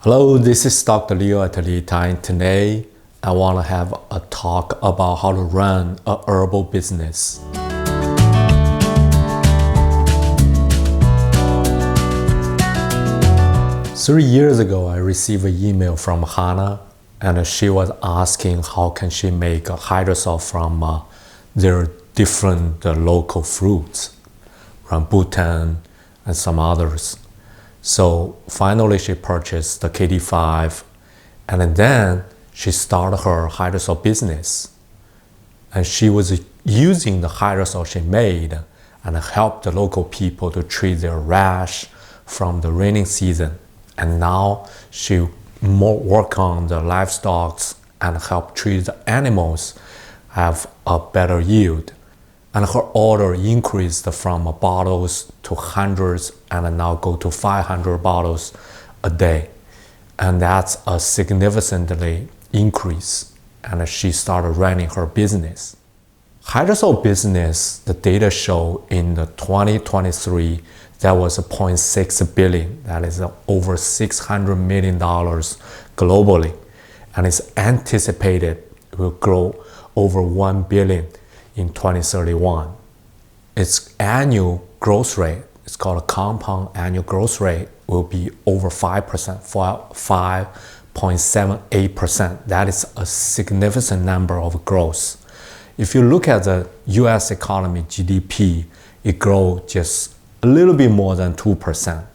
Hello, this is Dr. Leo at LeTime. Today, I want to have a talk about how to run a herbal business. Three years ago, I received an email from Hannah, and she was asking how can she make a hydrosol from their different local fruits, rambutan and some others. So finally she purchased the 𝒂𝒊𝒂𝒂, and then she started her hydrosol business. And she was using the hydrosol she made and helped the local people to treat their rash from the raining season. And now she more work on the livestock and help treat the animals have a better yield. And her order increased from bottles to hundreds and now go to 500 bottles a day. And that's a significantly increase. And she started running her business. Hydrosol business, the data show in the 2023, that was 0.6 billion. That is over $600 million globally. And it's anticipated it will grow over 1 billion in 2031. Its annual growth rate, it's called a compound annual growth rate, will be over 5%, 5.78%. That is a significant number of growth. If you look at the US economy GDP, it grows just a little bit more than 2%.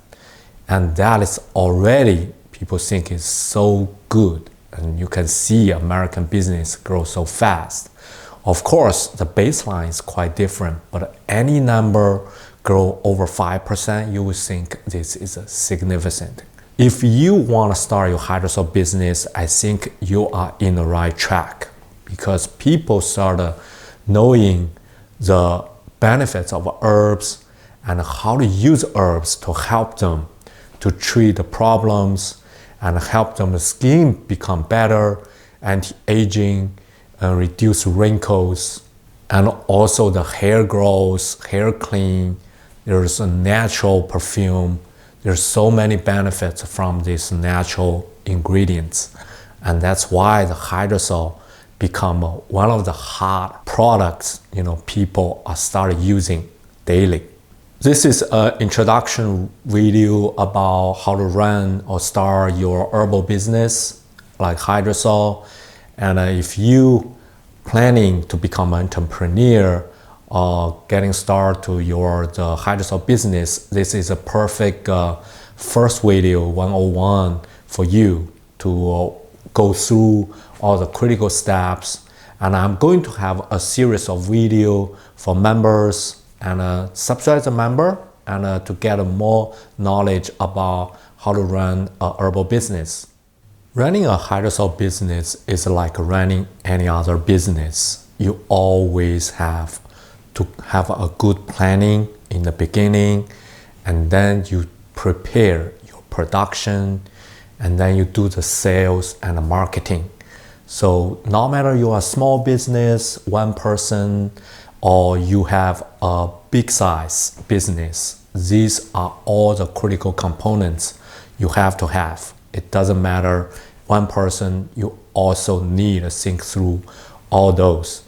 And that is already, people think is so good. And you can see American business grow so fast. Of course, the baseline is quite different, but any number grow over 5%, you would think this is significant. If you want to start your hydrosol business, I think you are in the right track because people started knowing the benefits of herbs and how to use herbs to help them to treat the problems and help them the skin become better, anti-aging, and reduce wrinkles, and also the hair grows, hair clean. There's a natural perfume. There's so many benefits from these natural ingredients, and that's why the hydrosol become one of the hot products people are started using daily. This is an introduction video about how to run or start your herbal business like hydrosol. And if you planning to become an entrepreneur or getting started to the hydrosol business, this is a perfect first video 101 for you to go through all the critical steps. And I'm going to have a series of video for members and subscribe to member and to get more knowledge about how to run a herbal business. Running a hydrosol business is like running any other business. You always have to have a good planning in the beginning, and then you prepare your production, and then you do the sales and the marketing. So no matter you are a small business, one person, or you have a big size business, these are all the critical components you have to have. It doesn't matter one person, you also need to think through all those.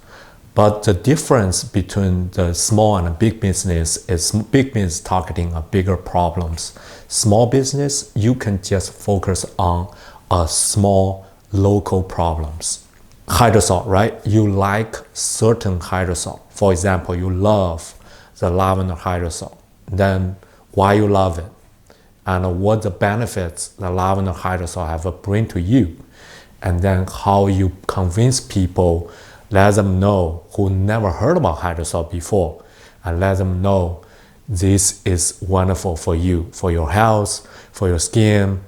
But the difference between the small and big business is big business targeting bigger problems. Small business, you can just focus on a small local problems. Hydrosol, right? You like certain hydrosol. For example, you love the lavender hydrosol. Then why you love it? And what the benefits the lavender hydrosol have bring to you. And then how you convince people, let them know who never heard about hydrosol before, and let them know this is wonderful for you, for your health, for your skin,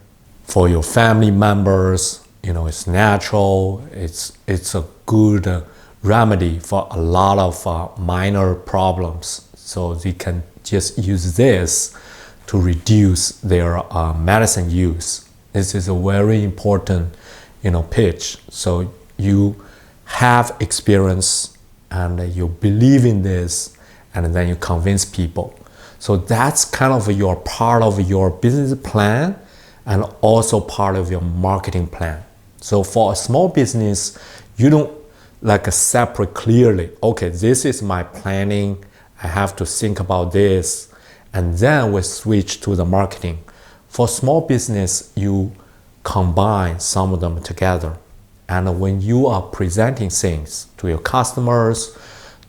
for your family members. It's natural, it's a good remedy for a lot of minor problems. So they can just use this to reduce their medicine use. This is a very important, pitch. So you have experience and you believe in this, and then you convince people. So that's kind of your part of your business plan and also part of your marketing plan. So for a small business, you don't like separate clearly, okay, this is my planning, I have to think about this, and then we switch to the marketing. For small business, you combine some of them together. And when you are presenting things to your customers,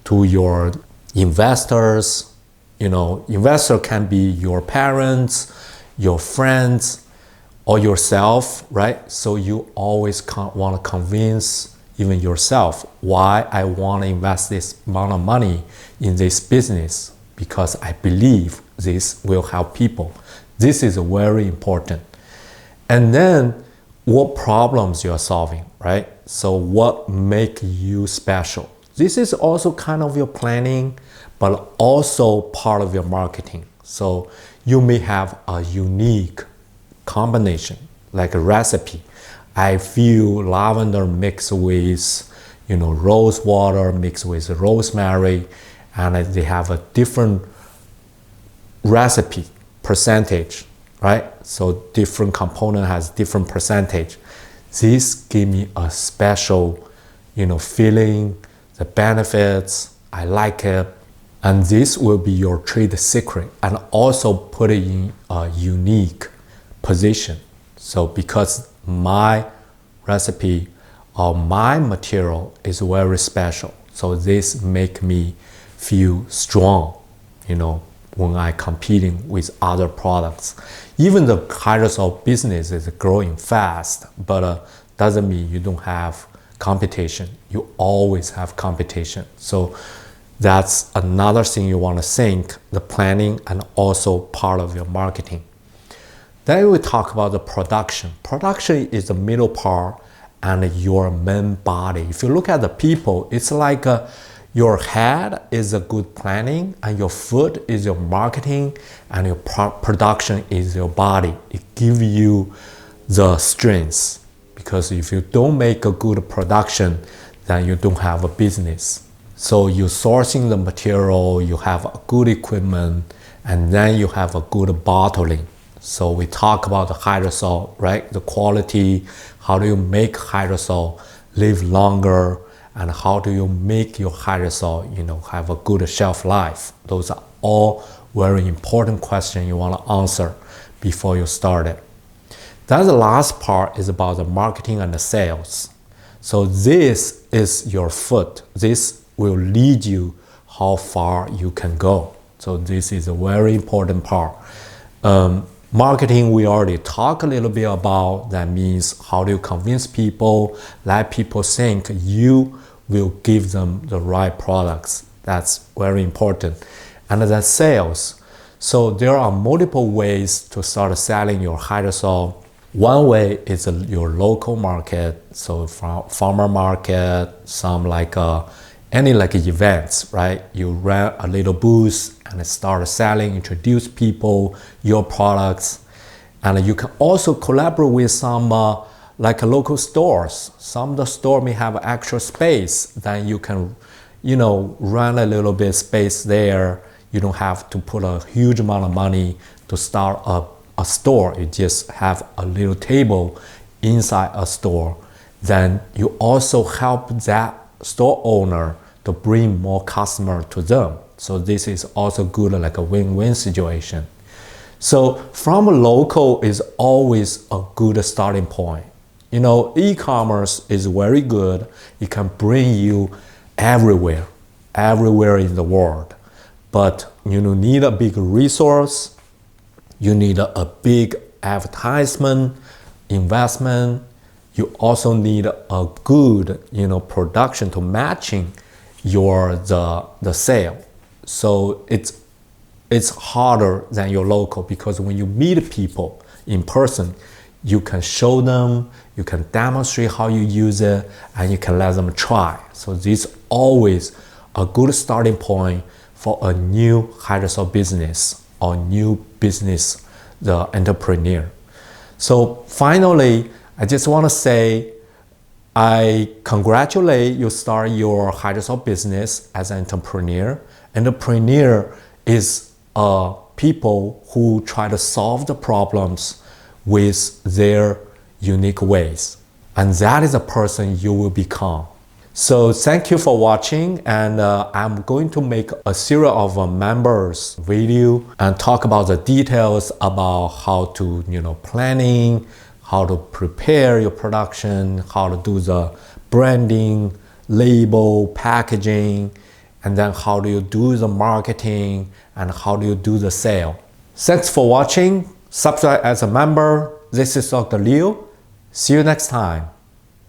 to your investors, investor can be your parents, your friends, or yourself, right? So you always want to convince even yourself why I want to invest this amount of money in this business, because I believe this will help people. This is very important. And then what problems you're solving, right? So what make you special? This is also kind of your planning, but also part of your marketing. So you may have a unique combination, like a recipe. I feel lavender mixed with, rose water mixed with rosemary, and they have a different recipe percentage, right? So different component has different percentage. This give me a special, feeling, the benefits, I like it. And this will be your trade secret, and also put it in a unique position. So because my recipe or my material is very special, so this make me feel strong, when I competing with other products. Even the hydrosol business is growing fast, but doesn't mean you don't have competition. You always have competition. So that's another thing you want to think, the planning and also part of your marketing. Then we talk about the production. Production is the middle part and your main body. If you look at the people, it's like your head is a good planning, and your foot is your marketing, and your production is your body. It gives you the strength, because if you don't make a good production, then you don't have a business. So you're sourcing the material, you have a good equipment, and then you have a good bottling. So we talk about the hydrosol, right? The quality, how do you make hydrosol live longer, and how do you make your hydrosol, have a good shelf life? Those are all very important questions you want to answer before you start it. Then the last part is about the marketing and the sales. So this is your foot. This will lead you how far you can go. So this is a very important part. Marketing, we already talked a little bit about. That means how do you convince people, let people think you will give them the right products. That's very important. And then sales. So there are multiple ways to start selling your hydrosol. One way is your local market. So from farmer market, some any events, right? You rent a little booth and start selling, introduce people, your products. And you can also collaborate with some local stores. Some of the store may have actual space, then you can, run a little bit space there. You don't have to put a huge amount of money to start a store. You just have a little table inside a store. Then you also help that store owner to bring more customer to them. So this is also good, like a win-win situation. So from local is always a good starting point. E-commerce is very good. It can bring you everywhere in the world. But you need a big resource. You need a big advertisement, investment. You also need a good, production to matching the sale. So it's harder than your local, because when you meet people in person, you can show them, you can demonstrate how you use it, and you can let them try. So this is always a good starting point for a new hydrosol business or new business, the entrepreneur. So finally, I just want to say, I congratulate you start your hydrosol business as an entrepreneur. Entrepreneur is people who try to solve the problems with their unique ways. And that is the person you will become. So thank you for watching, and I'm going to make a series of members video and talk about the details about how to, planning, how to prepare your production, how to do the branding, label, packaging, and then how do you do the marketing and how do you do the sale. Thanks for watching. Subscribe as a member. This is Dr. Liu. See you next time.